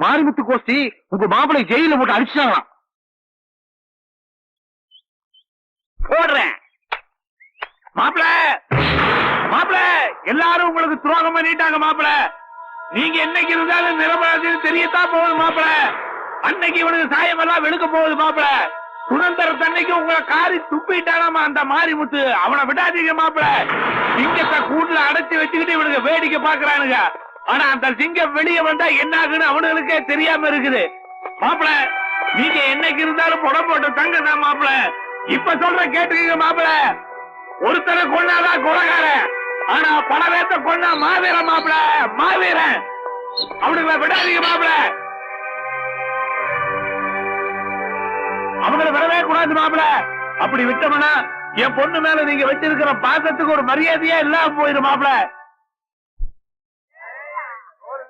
மாரிமுத்து கோஷ்டி உங்க மாப்பிளை ஜெயில போட்டு அடிச்சாங்களாம். போடுறேன் மாப்பிள மாப்பிள, எல்லாரும் உங்களுக்கு துரோகம் பண்ணிட்டாங்க மாப்பிள. நீங்க என்னைக்கு இருந்தாலும் நிரபராதின்னு தெரியத்தான் போகுது மாப்பிள. அன்னைக்கு இவனுக்கு சாயம் எல்லாம் வெளுக்க போகுது மாப்பிள. சுதந்திரத்தன்னைக்கு உங்களை காரி துப்பிட்டானாமா அந்த மாரிமுத்து. அவனை விடாதீங்க மாப்பிள. சிங்கத்தை கூண்டுல அடைச்சு வச்சுக்கிட்டு இவனுக்கு வேடிக்கை பாக்குறானுங்க. ஆனா அந்த சிங்கம் வெளியே வந்தா என்ன ஆகுன்னு அவனுங்களுக்கே தெரியாம இருக்குது மாப்பிள. நீங்க என்னைக்கு இருந்தாலும் புடம் போட்டு தங்க தான் மாப்பிள. இப்ப சொல்ற கேட்டுக்கீங்க மாப்பிள. ஒருத்தரை கொண்டாதான் கொலகாரன், ஆனா பலவேத்த கொண்டா மாவீரன் மாப்பிள. மாவீரன் அவனுங்களை விடாதீங்க மாப்பிள. அவங்களை விடவே கூடாது மாப்பிள. அப்படி விட்டோம்னா என் பொண்ணு மேல நீங்க வச்சிருக்கிற பாசத்துக்கு ஒரு மரியாதையா இல்லாம போயிடும் மாப்பிள.